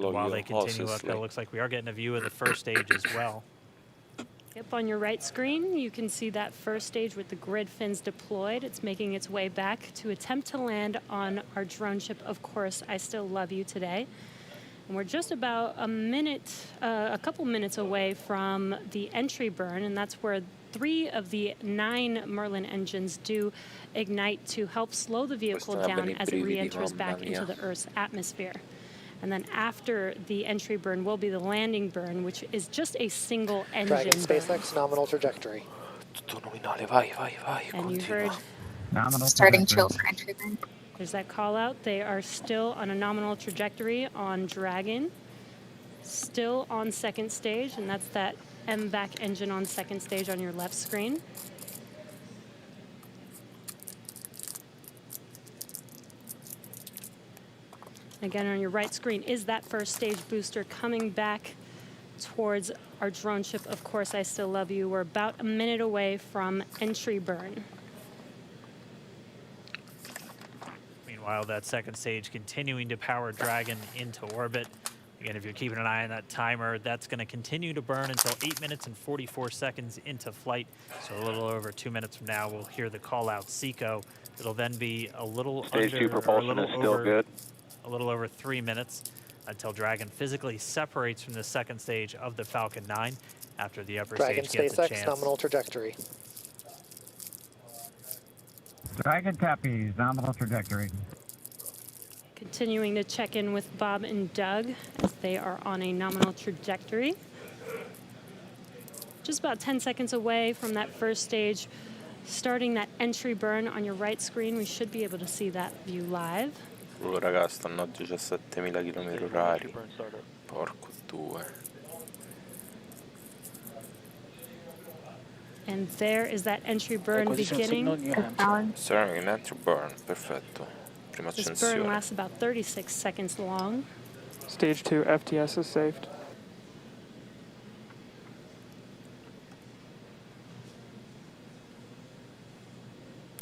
While they continue up, it looks like we are getting a view of the first stage as well. Yep, on your right screen, you can see that first stage with the grid fins deployed. It's making its way back to attempt to land on our drone ship, Of Course, I Still Love You Today. And we're just about a couple minutes away from the entry burn, and that's where 3 of the 9 Merlin engines do ignite to help slow the vehicle down as it re-enters back into the Earth's atmosphere. And then after the entry burn will be the landing burn, which is just a single engine Dragon burn. SpaceX nominal trajectory. And you heard Nominal Starting trajectory. chill for entry burn. there's that call out. They are still on a nominal trajectory on Dragon, still on second stage, and that's that MVAC engine on second stage on your left screen. Again, on your right screen is that first stage booster coming back towards our drone ship, Of Course, I Still Love You. We're about a minute away from entry burn. Meanwhile, that second stage continuing to power Dragon into orbit. Again, if you're keeping an eye on that timer, that's going to continue to burn until 8 minutes and 44 seconds into flight. So a little over 2 minutes from now, we'll hear the call out SECO. It'll then be a little Stage 2 propulsion is still good. A little over 3 minutes until Dragon physically separates from the second stage of the Falcon 9 after the upper Dragon stage gets a SpaceX chance. nominal trajectory. Dragon copies, nominal trajectory. Continuing to check in with Bob and Doug as they are on a nominal trajectory. Just about 10 seconds away from that first stage, starting that entry burn on your right screen. We should be able to see that view live. Ragazzi, stanno a 17.000 km/h. Porco due. And there is that entry burn beginning. Starting an entry burn, perfetto. Prima This burn accensione. lasts about 36 seconds long. Stage 2 FTS is saved.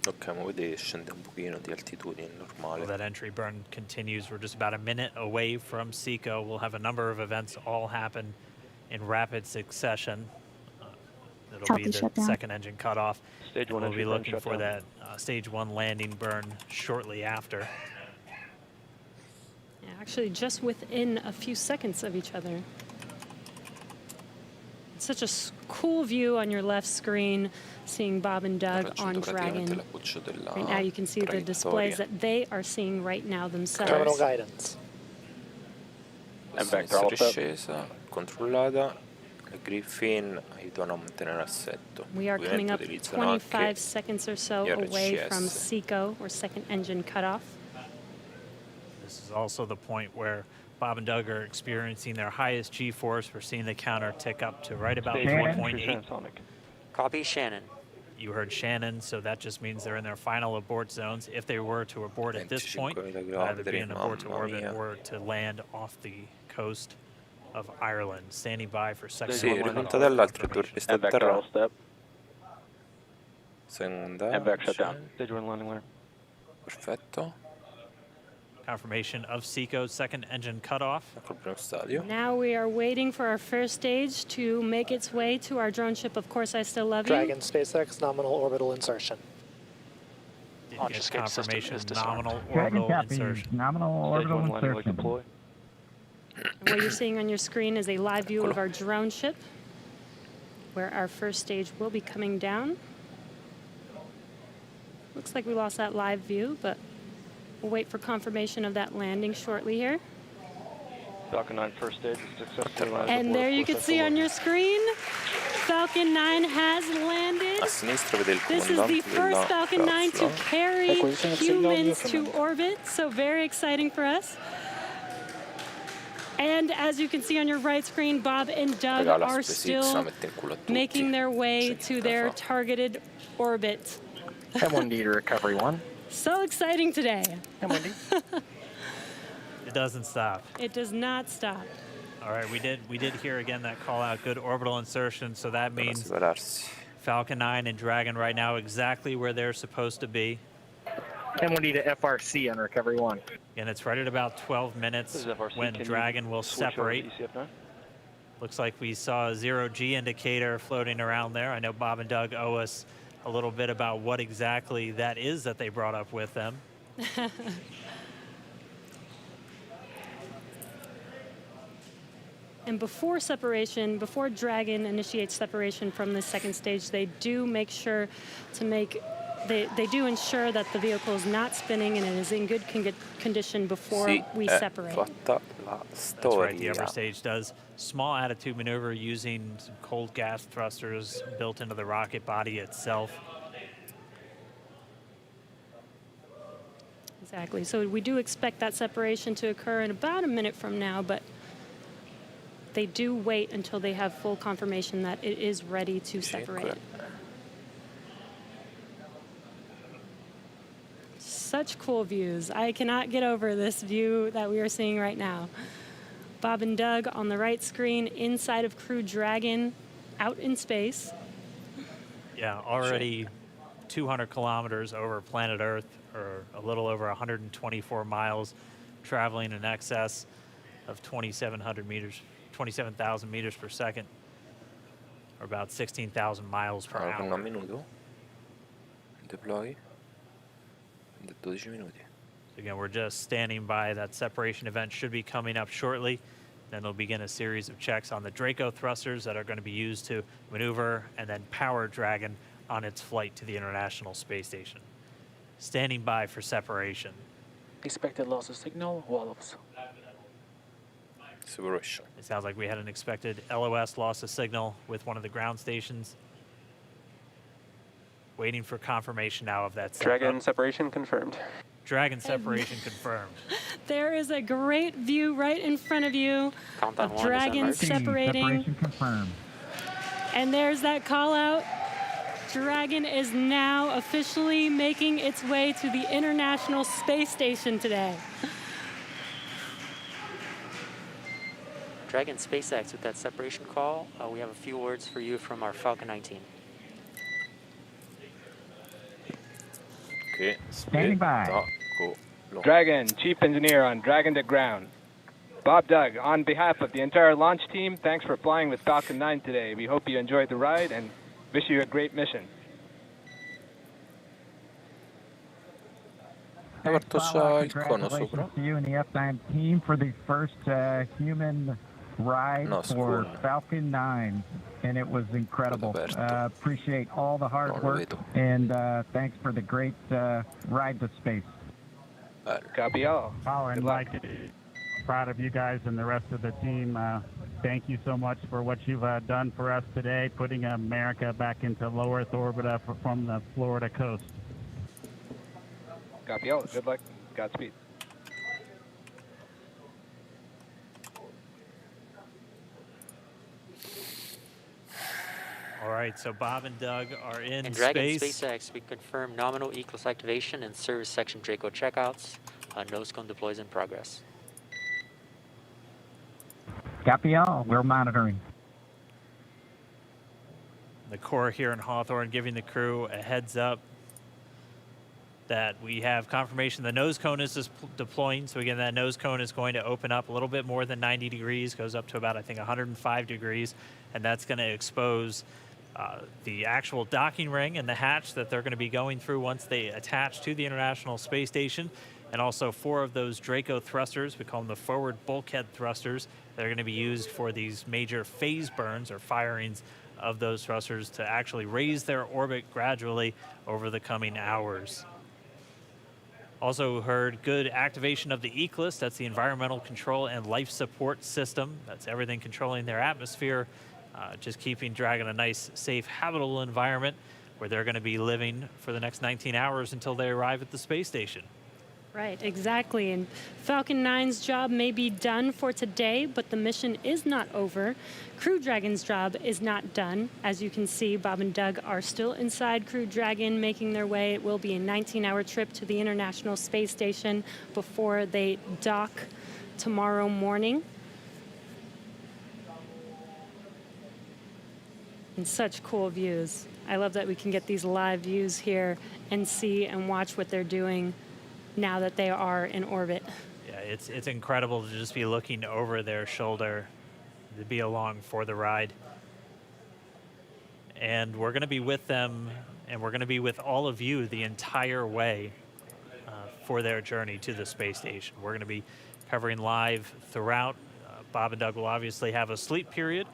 Ok, ma vedete scende un pochino di altitudine, normale. Well, that entry burn continues. We're just about a minute away from SECO. We'll have a number of events all happen in rapid succession. It'll Copy, be the shutdown. second engine cutoff. Stage 1 We'll entry be burn looking for shutdown. that stage 1 landing burn shortly after. Yeah, actually, just within a few seconds of each other. It's such a cool view on your left screen, seeing Bob and Doug on Raggiunto praticamente Dragon. l'appoggio della Right now, you can see the displays traiettoria. that they are seeing right now themselves. Terminal guidance. Adesso inizia discesa, controllata. Le Griffin aiutano a mantenere assetto. We are coming up Ovviamente utilizzano 25 anche seconds or so gli away RCS. from SECO, or second engine cutoff. This is also the point where Bob and Doug are experiencing their highest G-force. We're seeing the counter tick up to right about Stage 1 entry 1.8. transonic. Copy, Shannon. You heard Shannon, so that just means they're in their final abort zones. If they were to abort at this point, 25.000 either be an abort to mamma orbit mia. or to land off the coast of Ireland, standing by for second. Sì, ripunta dall'altro, dovresti a MVAC terra. throttle step. Seconda. MVAC shutdown. scende. Stage 1 landing clear. Perfetto. Confirmation of Seco's second engine cutoff. Now we are waiting for our first stage to make its way to our drone ship. Of course, I still love you. Dragon, SpaceX, nominal orbital insertion. Launch escape confirmation, nominal Dragon orbital copy, insertion. nominal orbital insertion. What you're seeing on your screen is a live view of our drone ship, where our first stage will be coming down. Looks like we lost that live view, but we'll wait for confirmation of that landing shortly here. Falcon 9 first stage is successfully landed. And there you can see on your screen, Falcon 9 has landed. This is the first Falcon 9 to carry humans to orbit, so very exciting for us. And as you can see on your right screen, Bob and Doug are still making their way to their targeted orbit. M1D to recovery 1. So exciting today. M1D. It doesn't stop. It does not stop. All right, we did hear again that call out, good orbital insertion, so that means Falcon 9 and Dragon right now exactly where they're supposed to be. M1D to FRC on recovery 1. And it's right at about 12 minutes when Dragon will separate. Looks like we saw a 0G indicator floating around there. I know Bob and Doug owe us a little bit about what exactly that is that they brought up with them. And before separation, before Dragon initiates separation from the second stage, they do make sure to make, they do ensure that the vehicle is not spinning and it is in good condition before we separate. That's right, the upper stage does small attitude maneuver using some cold gas thrusters built into the rocket body itself. Exactly, so we do expect that separation to occur in about a minute from now, but they do wait until they have full confirmation that it is ready to separate. Such cool views. I cannot get over this view that we are seeing right now. Bob and Doug on the right screen inside of Crew Dragon out in space. Yeah, already 200 kilometers over planet Earth, or a little over 124 miles, traveling in excess of 2,700 meters. 27,000 meters per second, or about 16,000 miles per hour. Un minuto. Deploy. 12 minuti. Again, we're just standing by. That separation event should be coming up shortly. Then they'll begin a series of checks on the Draco thrusters that are going to be used to maneuver and then power Dragon on its flight to the International Space Station. Standing by for separation. Expected loss of signal, wallows. It sounds like we had an expected LOS loss of signal with one of the ground stations. Waiting for confirmation now of that. Dragon separation confirmed. Dragon separation confirmed. There is a great view right in front of you Countdown of Dragon separating. Separation confirmed. And there's that call out. Dragon is now officially making its way to the International Space Station today. Dragon SpaceX with that separation call. We have a few words for you from our Falcon 19. Okay. Standing by. Dragon, Chief Engineer on Dragon to ground. Bob Doug, on behalf of the entire launch team, thanks for flying with Falcon 9 today. We hope you enjoyed the ride and wish you a great mission. Congratulations to you and the F9 team for the first human ride for Falcon 9, and it was incredible. Appreciate all the hard work, and thanks for the great ride to space. Copy all. And proud of you guys and the rest of the team. Thank you so much for what you've done for us today, putting America back into low Earth orbit from the Florida coast. Copy all. Good luck. Godspeed. All right, so Bob and Doug are in And Dragon space. SpaceX, we confirm nominal ECLS activation and service section Draco checkouts. Nose cone deploys in progress. Copy all. We're monitoring. The Corps here in Hawthorne giving the crew a heads up that we have confirmation the nose cone is deploying. So again, that nose cone is going to open up a little bit more than 90 degrees, goes up to about, I think, 105 degrees, and that's going to expose the actual docking ring and the hatch that they're going to be going through once they attach to the International Space Station, and also 4 of those Draco thrusters, we call them the forward bulkhead thrusters, that are going to be used for these major phase burns or firings of those thrusters to actually raise their orbit gradually over the coming hours. Also heard good activation of the ECLSS, that's the Environmental Control and Life Support System. That's everything controlling their atmosphere, just keeping Dragon a nice, safe, habitable environment where they're going to be living for the next 19 hours until they arrive at the space station. Right, exactly. And Falcon 9's job may be done for today, but the mission is not over. Crew Dragon's job is not done. As you can see, Bob and Doug are still inside Crew Dragon, making their way. It will be a 19-hour trip to the International Space Station before they dock tomorrow morning. And such cool views. I love that we can get these live views here and see and watch what they're doing now that they are in orbit. Yeah, it's incredible to just be looking over their shoulder, to be along for the ride. And we're going to be with them, and we're going to be with all of you the entire way for their journey to the space station. We're going to be covering live throughout. Bob and Doug will obviously have a sleep period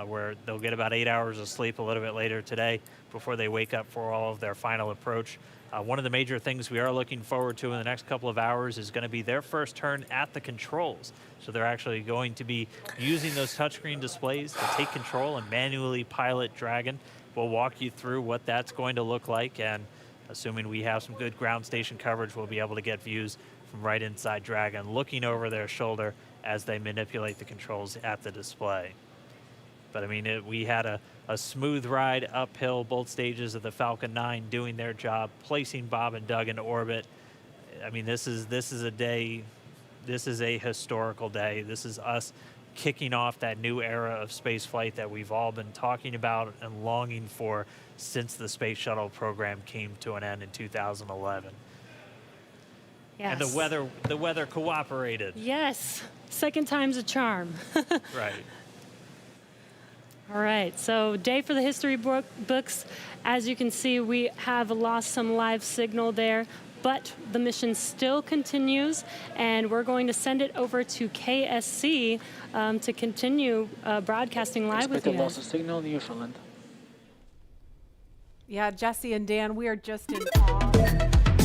where they'll get about 8 hours of sleep a little bit later today before they wake up for all of their final approach. One of the major things we are looking forward to in the next couple of hours is going to be their first turn at the controls. So they're actually going to be using those touchscreen displays to take control and manually pilot Dragon. We'll walk you through what that's going to look like, and assuming we have some good ground station coverage, we'll be able to get views from right inside Dragon, looking over their shoulder as they manipulate the controls at the display. But I mean, we had a smooth ride uphill, both stages of the Falcon 9 doing their job, placing Bob and Doug into orbit. I mean, this is a day, this is a historical day. This is us kicking off that new era of space flight that we've all been talking about and longing for since the Space Shuttle program came to an end in 2011. Yes. And the weather cooperated. Yes, second time's a charm. Right. All right, so day for the history books. As you can see, we have lost some live signal there, but the mission still continues, and we're going to send it over to KSC to continue broadcasting live with you guys. Loss of signal in Newfoundland. Yeah, Jesse and Dan, we are just in awe